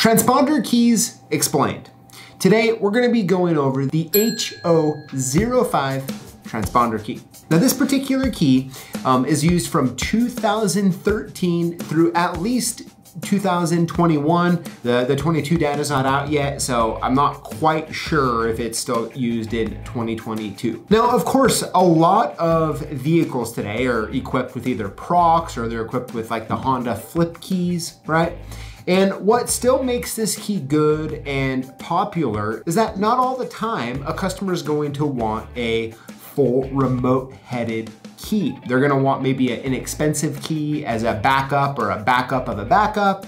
Transponder keys explained. Today, we're gonna be going over the HO05 transponder key. Now this particular key is used from 2013 through at least 2021. The 22 data is not out yet, so I'm not quite sure if it's still used in 2022. Now, of course, a lot of vehicles today are equipped with either procs or they're equipped with like the Honda flip keys, right? And what still makes this key good and popular is that not all the time a customer is going to want a full remote headed key. They're gonna want maybe an inexpensive key as a backup or a backup of a backup,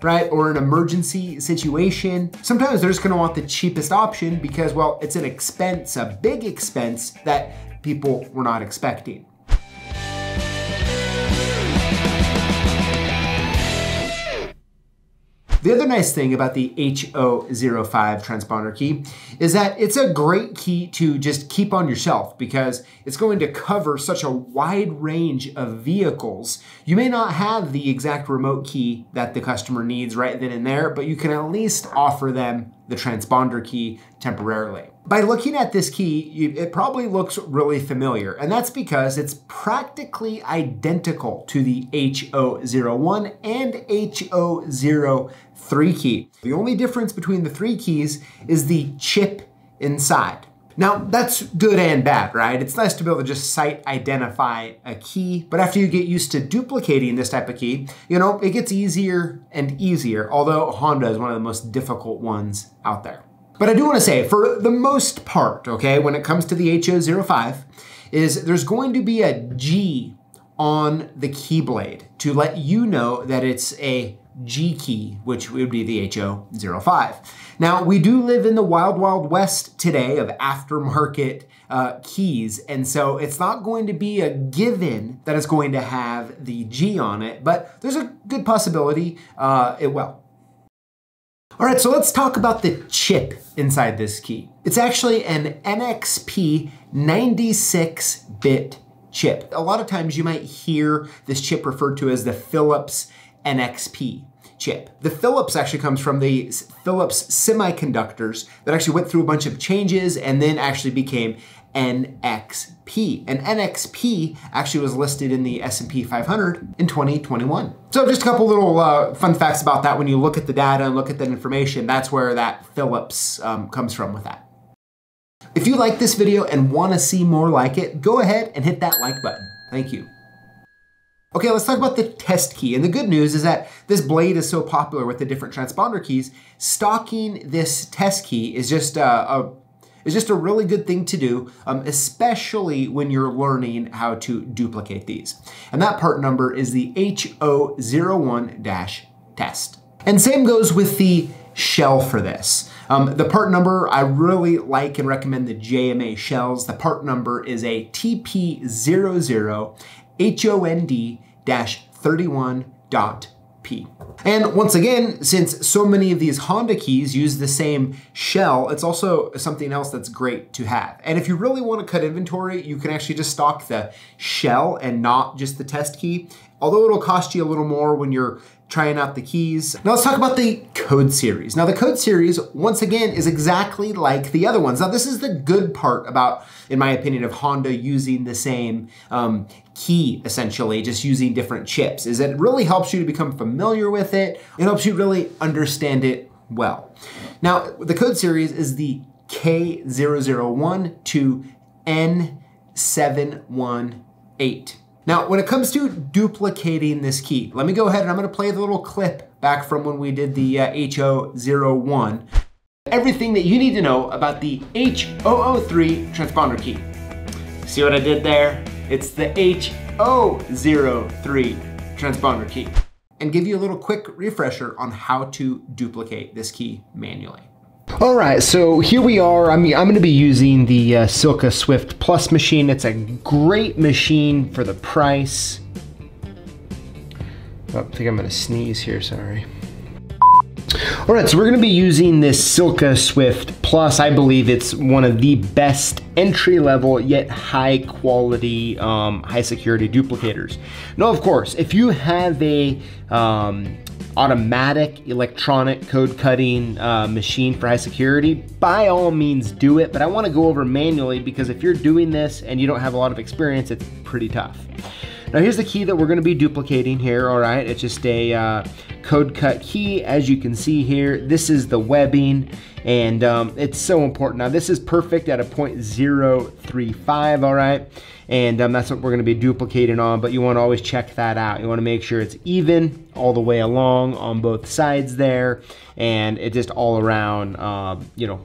right? Or an emergency situation. Sometimes they're just gonna want the cheapest option because, well, it's an expense, a big expense that people were not expecting. The other nice thing about the HO05 transponder key is that it's a great key to just keep on your shelf because it's going to cover such a wide range of vehicles. You may not have the exact remote key that the customer needs right then and there, but you can at least offer them the transponder key temporarily. By looking at this key, it probably looks really familiar, and that's because it's practically identical to the HO01 and HO03 key. The only difference between the three keys is the chip inside. Now, that's good and bad, right? It's nice to be able to just site identify a key, but after you get used to duplicating this type of key, you know, it gets easier and easier, although Honda is one of the most difficult ones out there. But I do want to say, for the most part, okay, when it comes to the HO05, is there's going to be a G on the key blade to let you know that it's a G key, which would be the HO05. Now, we do live in the wild, wild west today of aftermarket keys, and so it's not going to be a given that it's going to have the G on it, but there's a good possibility it will. All right, so let's talk about the chip inside this key. It's actually an NXP 96-bit chip. A lot of times you might hear this chip referred to as the Philips NXP chip. The Philips actually comes from the Philips semiconductors that actually went through a bunch of changes and then actually became NXP. And NXP actually was listed in the S&P 500 in 2021. So just a couple little fun facts about that. When you look at the data and look at that information, that's where that Philips comes from with that. If you like this video and want to see more like it, go ahead and hit that like button. Thank you. Okay, let's talk about the test key. And the good news is that this blade is so popular with the different transponder keys, stocking this test key is just a really good thing to do, especially when you're learning how to duplicate these. And that part number is the HO01-test. And same goes with the shell for this. The part number, I really like and recommend the JMA shells. The part number is a TP00 HOND-31.P. And once again, since so many of these Honda keys use the same shell, it's also something else that's great to have. And if you really want to cut inventory, you can actually just stock the shell and not just the test key, although it'll cost you a little more when you're trying out the keys. Now let's talk about the code series. Now the code series, once again, is exactly like the other ones. Now this is the good part about, in my opinion, of Honda using the same key, essentially, just using different chips, is that it really helps you to become familiar with it. It helps you really understand it well. Now, the code series is the K001 to N718. Now, when it comes to duplicating this key, let me go ahead and I'm gonna play the little clip back from when we did the HO01. Everything that you need to know about the HO03 transponder key. See what I did there? It's the HO03 transponder key. And give you a little quick refresher on how to duplicate this key manually. All right, so here we are. I'm gonna be using the Silka Swift Plus machine. It's a great machine for the price. Oh, I think I'm gonna sneeze here, sorry. All right, so we're gonna be using this Silka Swift Plus. I believe it's one of the best entry-level yet high quality, high security duplicators. Now, of course, if you have a automatic electronic code cutting machine for high security, by all means do it, but I wanna go over manually because if you're doing this and you don't have a lot of experience, it's pretty tough. Now here's the key that we're gonna be duplicating here, all right? It's just a code cut key. As you can see here, this is the webbing, and it's so important. Now this is perfect at a 0.035, all right? And that's what we're gonna be duplicating on, but you wanna always check that out. You wanna make sure it's even all the way along on both sides there, and it just all around, you know,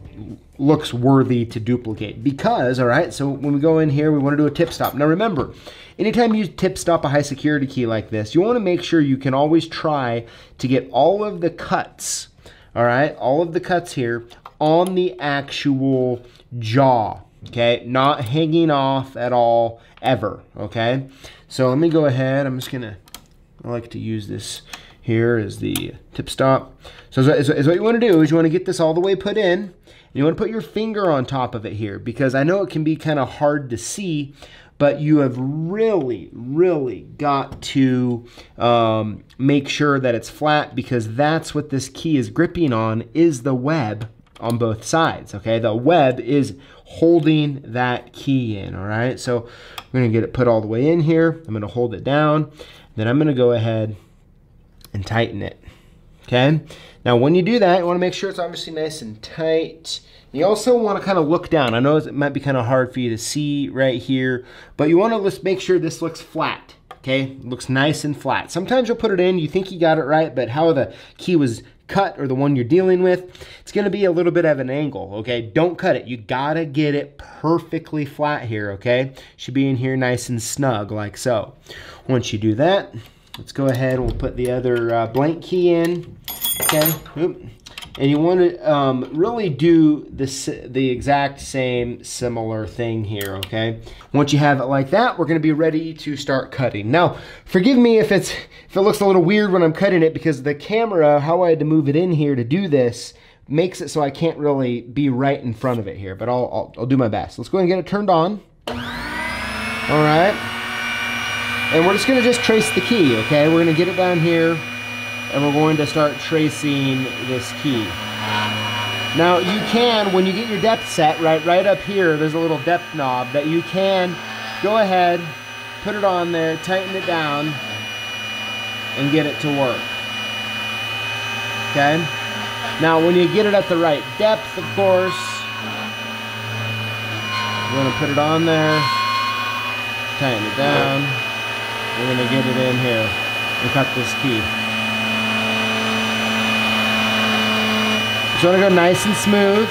looks worthy to duplicate. Because, all right, so when we go in here, we wanna do a tip stop. Now remember, anytime you tip stop a high security key like this, you wanna make sure you can always try to get all of the cuts, all right, all of the cuts here on the actual jaw, okay? Not hanging off at all, ever, okay? So let me go ahead, I like to use this here as the tip stop. So what you wanna do is you wanna get this all the way put in, and you wanna put your finger on top of it here, because I know it can be kind of hard to see, but you have really, really got to make sure that it's flat, because that's what this key is gripping on, is the web on both sides, okay? The web is holding that key in, all right? So we're gonna get it put all the way in here. I'm gonna hold it down. Then I'm gonna go ahead and tighten it, okay? Now when you do that, you wanna make sure it's obviously nice and tight. You also wanna kind of look down. I know it might be kind of hard for you to see right here, but you wanna just make sure this looks flat, okay? It looks nice and flat. Sometimes you'll put it in, you think you got it right, but how the key was cut, or the one you're dealing with, it's gonna be a little bit of an angle, okay? Don't cut it. You gotta get it perfectly flat here, okay? Should be in here nice and snug, like so. Once you do that, let's go ahead and we'll put the other blank key in, okay? Oop. And you want to really do the exact same similar thing here, okay? Once you have it like that, we're going to be ready to start cutting. Now, forgive me if it looks a little weird when I'm cutting it, because the camera, how I had to move it in here to do this, makes it so I can't really be right in front of it here, but I'll do my best. Let's go ahead and get it turned on. All right. And we're just going to just trace the key, okay? We're going to get it down here, and we're going to start tracing this key. Now you can, when you get your depth set, right up here, there's a little depth knob that you can go ahead, put it on there, tighten it down, and get it to work, okay? Now when you get it at the right depth, of course, we're gonna put it on there, tighten it down, we're gonna get it in here and cut this key. So you want to go nice and smooth.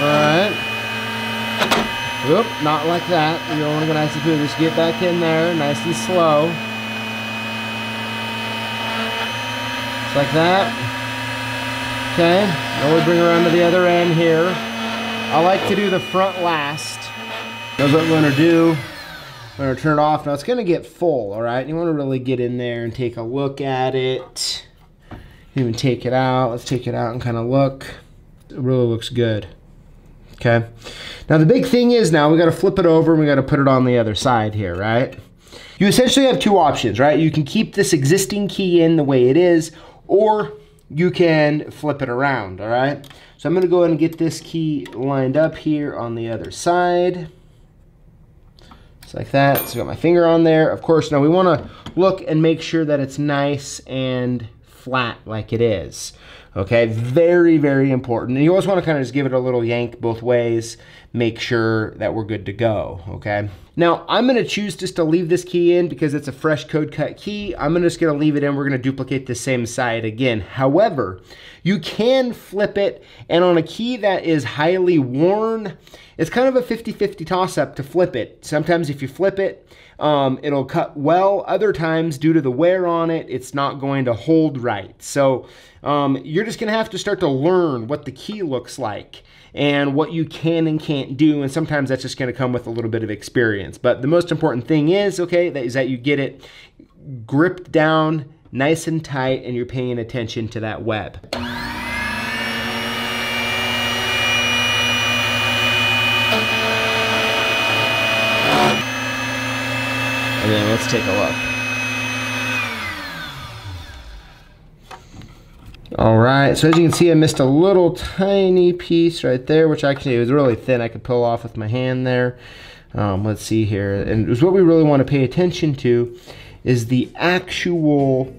All right. Oop, not like that. You don't want to go nice and smooth. Just get back in there, nice and slow. Just like that. Okay. Now we bring around to the other end here. I like to do the front last. That's what we're going to do. We're going to turn it off. Now it's going to get full, all right? You want to really get in there and take a look at it. Even take it out. Let's take it out and kind of look. It really looks good. Okay. Now the big thing is now we got to flip it over and we got to put it on the other side here, right? You essentially have two options, right? You can keep this existing key in the way it is, or you can flip it around, all right? So I'm going to go ahead and get this key lined up here on the other side. Just like that. So I got my finger on there. Of course, now we want to look and make sure that it's nice and flat like it is, okay? Very, very important. And you always want to kind of just give it a little yank both ways, make sure that we're good to go, okay? Now, I'm going to choose just to leave this key in because it's a fresh code cut key. I'm just going to leave it in. We're going to duplicate the same side again. However, you can flip it, and on a key that is highly worn, it's kind of a 50-50 toss-up to flip it. Sometimes if you flip it, it'll cut well. Other times, due to the wear on it, it's not going to hold right. So you're just going to have to start to learn what the key looks like and what you can and can't do. And sometimes that's just going to come with a little bit of experience. But the most important thing is, okay, is that you get it gripped down nice and tight and you're paying attention to that web. And then let's take a look. All right, so as you can see, I missed a little tiny piece right there, which actually it was really thin. I could pull off with my hand there. Let's see here. And what we really want to pay attention to is the actual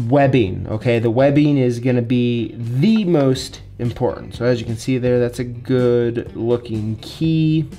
webbing, okay? The webbing is gonna be the most important. So as you can see there, that's a good looking key.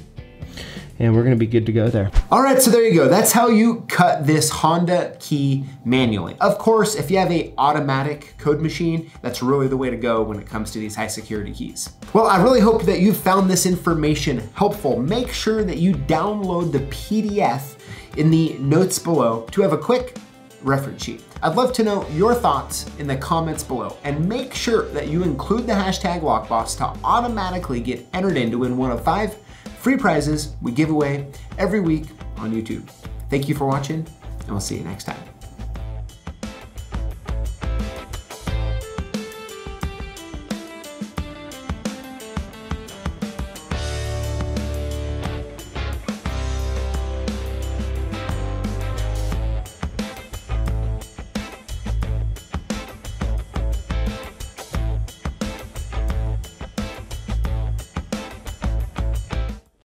And we're gonna be good to go there. All right, so there you go. That's how you cut this Honda key manually. Of course, if you have an automatic code machine, that's really the way to go when it comes to these high security keys. Well, I really hope that you found this information helpful. Make sure that you download the PDF in the notes below to have a quick reference sheet. I'd love to know your thoughts in the comments below, and make sure that you include the hashtag Lockboss to automatically get entered in to win one of 5 free prizes we give away every week on YouTube. Thank you for watching, and we'll see you next time.